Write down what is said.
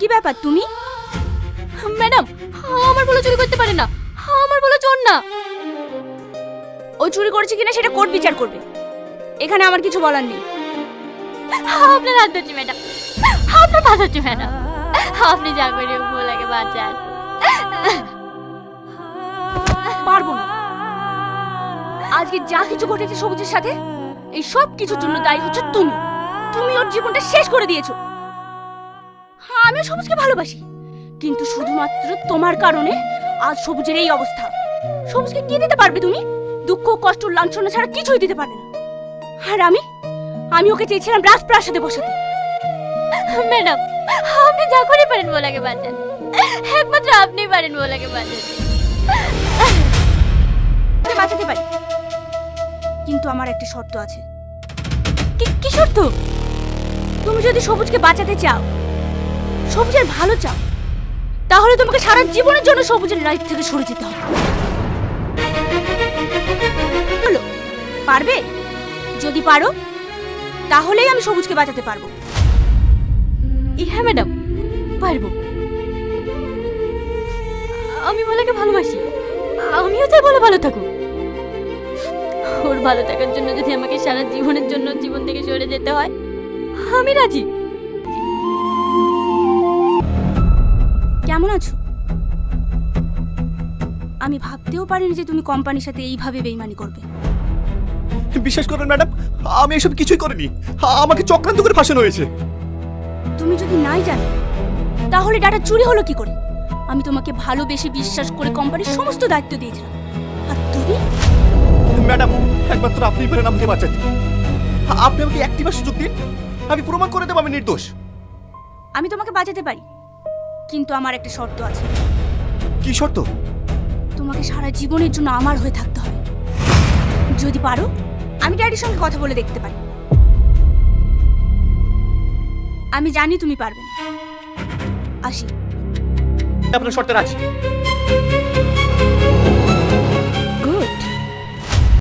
কি ব্যাপার তুমি? ম্যাডাম, আমার বলে চুরি করতে পারে না, আমার বলে চোর না। ও চুরি করেছে কিনা সেটা কোর্ট বিচার করবে, এখানে আমার কিছু বলার নেই। আপনার হাত ধরছি ম্যাডাম, আপনার পা ধরছি ম্যাডাম, আপনি যা করে ভোলাকে বাঁচান। পারবো না। আজকে যা কিছু ঘটেছে সবুজের সাথে, এই সব কিছুর জন্য দায়ী হচ্ছে তুমি। তুমি ওর জীবনটা শেষ করে দিয়েছো। হ্যাঁ, আমিও সবুজকে ভালোবাসি, কিন্তু শুধুমাত্র তোমার কারণে আজ সবুজের এই অবস্থা। সবুজকে কি দিতে পারবে তুমি? দুঃখ, কষ্ট, লাঞ্ছনা ছাড়া কিছুই দিতে পারবে না। আর আমি ওকে চেয়েছিলাম রাজপ্রাসাদে বসাতে। ম্যাডাম, আপনি যা করে পারেন ভোলাকে বাঁচান, একমাত্র আপনিই পারেন ভোলাকে বাঁচান। ওকে বাঁচাতে পারি, কিন্তু আমার একটা শর্ত আছে। কি শর্ত? তুমি যদি সবুজকে বাঁচাতে চাও, সবুজের ভালো চাও, তাহলে তোমাকে সারা জীবনের জন্য সবুজের লাইফ থেকে সরে যেতে হবে। বলো, পারবে? যদি পারো তাহলেই আমি সবুজকে বাঁচাতে পারবো। হ্যাঁ ম্যাডাম, পারবো। আমি ভোলাকে ভালোবাসি, আমিও চাই ভোলা ভালো থাকুক। ওর ভালো থাকার জন্য যদি আমাকে সারা জীবনের জন্য জীবন থেকে সরে যেতে হয়, আমি রাজি। কেমন আছো? আমি ভাবতেও পারিনি যে তুমি কোম্পানির সাথে এইভাবে বেইমানি করবে। বিশ্বাস করবেন ম্যাডাম, আমি এসব কিছুই করিনি। আমাকে চক্রান্ত করে ফাঁসানো হয়েছে। তুমি যদি নাই জানো তাহলে ডাটা চুরি হলো কি করে? আমি তোমাকে ভালোবেসে বিশ্বাস করে কোম্পানির সমস্ত দায়িত্ব দিয়েছিলাম, আর তুমি? ম্যাডাম, একমাত্র আপনিই পারেন আমাকে বাঁচাতে। আপনি আমাকে একটিবার সুযোগ দিন, আমি প্রমাণ করে দেবো আমি নির্দোষ। আমি তোমাকে বাঁচাতে পারি, কিন্তু আমার একটা শর্ত আছে। কি শর্ত? তোমাকে সারা জীবনের জন্য আমার হয়ে থাকতে হবে। যদি পারো, আমি ড্যাডির সঙ্গে কথা বলে দেখতে পারি। আমি জানি তুমি পারবে না। আসি। আপনার শর্তে রাজি।